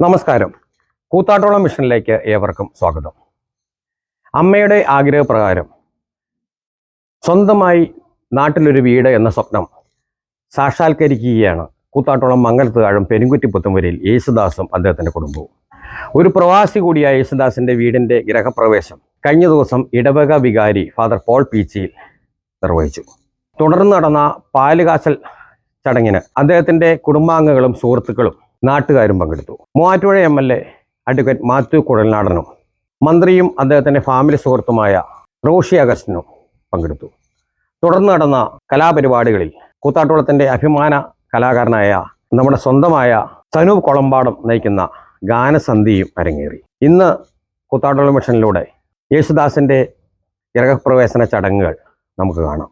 നമസ്കാരം. കൂത്താട്ടോളം മിഷനിലേക്ക് ഏവർക്കും സ്വാഗതം. അമ്മയുടെ ആഗ്രഹപ്രകാരം സ്വന്തമായി നാട്ടിലൊരു വീട് എന്ന സ്വപ്നം സാക്ഷാത്കരിക്കുകയാണ് കൂത്താട്ടോളം മംഗലത്തുകാഴും പെരുങ്കുറ്റി പുത്തമ്പുരയിൽ യേശുദാസും അദ്ദേഹത്തിൻ്റെ കുടുംബവും. ഒരു പ്രവാസി കൂടിയായ യേശുദാസിൻ്റെ വീടിൻ്റെ ഗൃഹപ്രവേശം കഴിഞ്ഞ ദിവസം ഇടവക വികാരി ഫാദർ പോൾ പീച്ചിയിൽ നിർവഹിച്ചു. തുടർന്ന് നടന്ന പാലുകാച്ചൽ ചടങ്ങിന് അദ്ദേഹത്തിൻ്റെ കുടുംബാംഗങ്ങളും സുഹൃത്തുക്കളും നാട്ടുകാരും പങ്കെടുത്തു. മൂവാറ്റുപുഴ MLA അഡ്വക്കേറ്റ് മാത്യു കുഴൽനാടനും മന്ത്രിയും അദ്ദേഹത്തിൻ്റെ ഫാമിലി സുഹൃത്തുമായ റോഷി അഗസ്റ്റിനും പങ്കെടുത്തു. തുടർന്ന് നടന്ന കലാപരിപാടികളിൽ കൂത്താട്ടോളത്തിൻ്റെ അഭിമാന കലാകാരനായ നമ്മുടെ സ്വന്തമായ സനൂപ് കൊളമ്പാടം നയിക്കുന്ന ഗാനസന്ധിയും അരങ്ങേറി. ഇന്ന് കൂത്താട്ടോളം മിഷനിലൂടെ യേശുദാസിൻ്റെ ഗൃഹപ്രവേശന ചടങ്ങുകൾ നമുക്ക് കാണാം.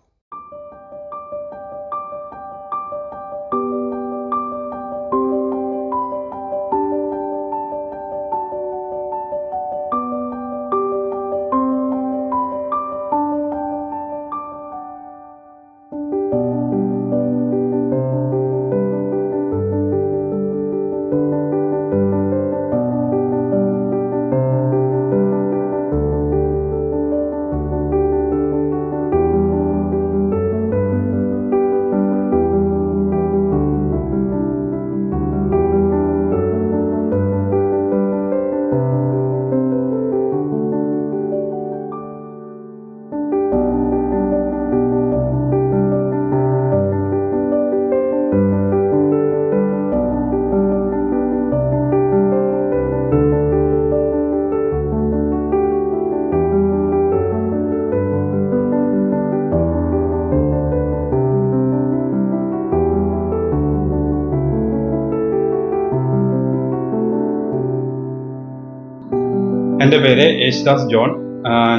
എൻ്റെ പേര് യേശുദാസ് ജോൺ.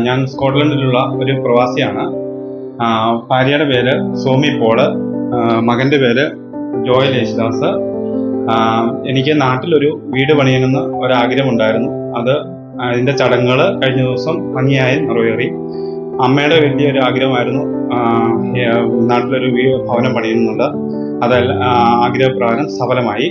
ഞാൻ സ്കോട്ട്ലൻഡിലുള്ള ഒരു പ്രവാസിയാണ്. ഭാര്യയുടെ പേര് സോമി പോള്, മകൻ്റെ പേര് ജോയൽ യേശുദാസ്. എനിക്ക് നാട്ടിലൊരു വീട് പണിയണമെന്ന് ഒരാഗ്രഹമുണ്ടായിരുന്നു. അതിൻ്റെ ചടങ്ങുകൾ കഴിഞ്ഞ ദിവസം ഭംഗിയായി നിറവേറി. അമ്മയുടെ വലിയൊരു ആഗ്രഹമായിരുന്നു നാട്ടിലൊരു ഭവനം പണിയുന്നുണ്ട്. അതെല്ലാം ആഗ്രഹപ്രകാരം സഫലമായി.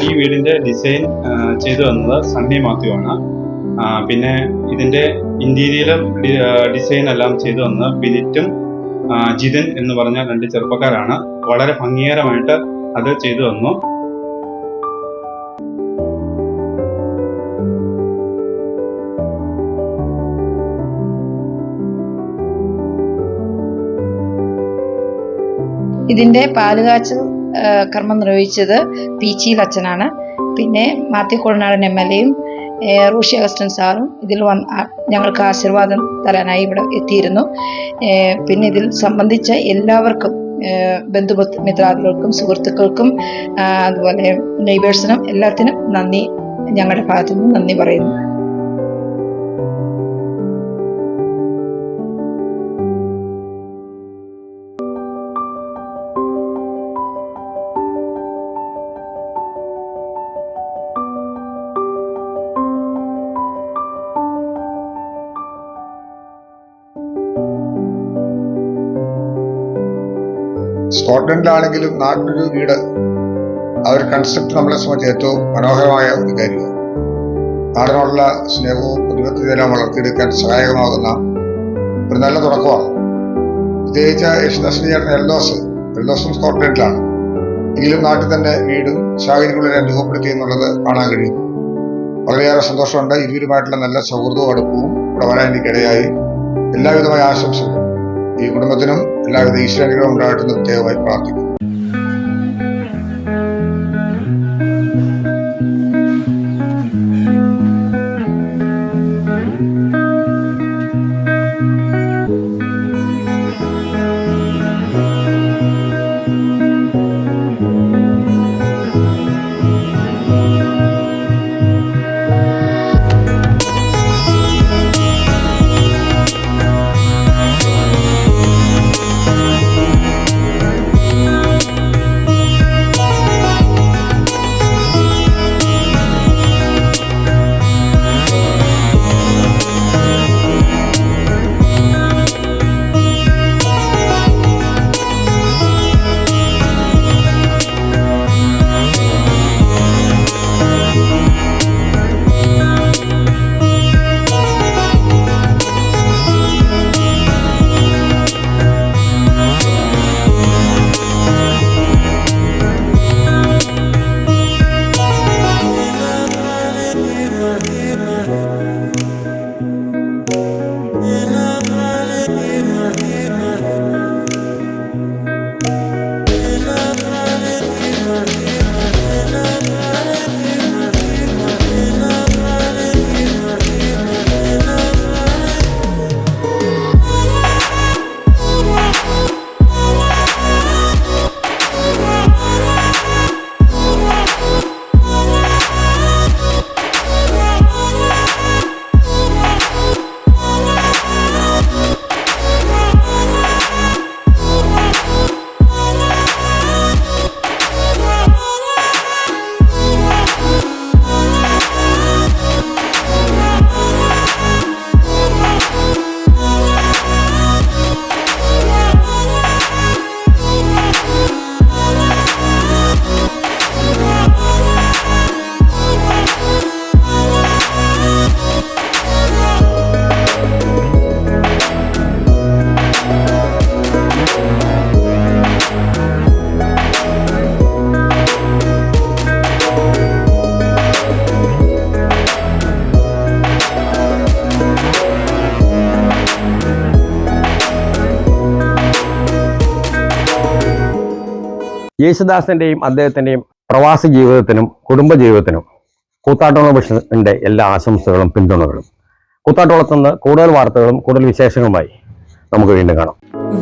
ഈ വീടിൻ്റെ ഡിസൈൻ ചെയ്തു തന്നത് സണ്ണി മാത്യു ആണ്. പിന്നെ ഇതിൻ്റെ ഇൻറ്റീരിയർ ഡിസൈൻ എല്ലാം ചെയ്തു തന്നത് ബിനിറ്റും ജിതൻ എന്ന് പറഞ്ഞ 2 ചെറുപ്പക്കാരാണ്. വളരെ ഭംഗികരമായിട്ട് അത് ചെയ്തു തന്നു. ഇതിൻ്റെ പാലുകാച്ചൽ കർമ്മം നിർവഹിച്ചത് പീച്ചിയിൽ അച്ഛനാണ്. പിന്നെ മാത്യു കുഴൽനാടൻ MLAയും റോഷി അഗസ്റ്റിൻ സാറും ഇതിൽ ഞങ്ങൾക്ക് ആശീർവാദം തരാനായി ഇവിടെ എത്തിയിരുന്നു. പിന്നെ ഇതിൽ സംബന്ധിച്ച എല്ലാവർക്കും, ബന്ധുമിത്രാദികൾക്കും സുഹൃത്തുക്കൾക്കും അതുപോലെ നെയ്ബേഴ്സിനും എല്ലാത്തിനും നന്ദി, ഞങ്ങളുടെ ഭാഗത്തു നിന്ന് നന്ദി പറയുന്നു. സ്കോട്ട്ലൻഡിലാണെങ്കിലും നാട്ടിലൊരു വീട് ആ ഒരു കൺസെപ്റ്റ് നമ്മളെ സംബന്ധിച്ച് ഏറ്റവും മനോഹരമായ ഒരു കാര്യമാണ്. നാടിനോടുള്ള സ്നേഹവും പ്രതിബദ്ധതയെല്ലാം വളർത്തിയെടുക്കാൻ സഹായകമാകുന്ന ഒരു നല്ല തുടക്കമാണ്. പ്രത്യേകിച്ച് യേശുദാസിന്റെ ചേട്ടൻ എൽദോസും സ്കോട്ട്ലൻഡിലാണ്. എങ്കിലും നാട്ടിൽ തന്നെ വീടും സാഹചര്യങ്ങളിൽ രൂപപ്പെടുത്തി എന്നുള്ളത് കാണാൻ കഴിയും. വളരെയേറെ സന്തോഷമുണ്ട്. ഇരുവരുമായിട്ടുള്ള നല്ല സൗഹൃദവും അടുപ്പവും ഇവിടെ വരാൻ എനിക്കിടയായി. എല്ലാവിധമായ ആശംസകളും ഈ കുടുംബത്തിനും എല്ലാവിധ ഈശ്വരനുഗ്രഹവും ഉണ്ടായിട്ടെന്ന് പ്രത്യേകമായി പ്രാർത്ഥിക്കുന്നു. യേശുദാസിൻ്റെയും അദ്ദേഹത്തിൻ്റെയും പ്രവാസി ജീവിതത്തിനും കുടുംബജീവിതത്തിനും കൂത്താട്ടോളം വിഷൻ്റെ എല്ലാ ആശംസകളും പിന്തുണകളും. കൂത്താട്ടോളത്ത് നിന്ന് കൂടുതൽ വാർത്തകളും കൂടുതൽ വിശേഷങ്ങളുമായി നമുക്ക് വീണ്ടും കാണാം.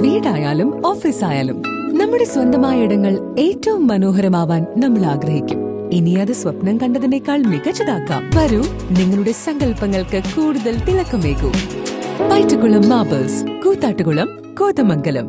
വീടായാലും ഓഫീസായാലും നമ്മുടെ സ്വന്തമായ ഇടങ്ങൾ ഏറ്റവും മനോഹരമാവാൻ നമ്മൾ ആഗ്രഹിക്കും. ഇനി അത് സ്വപ്നം കണ്ടതിനേക്കാൾ മികച്ചതാക്കാം. വരൂ, നിങ്ങളുടെ സങ്കല്പങ്ങൾക്ക് കൂടുതൽ തിളക്കമേകൂ. പൈറ്റുകുളം മാർബിൾസ്, കൂത്താട്ടുകുളം, കോതമംഗലം.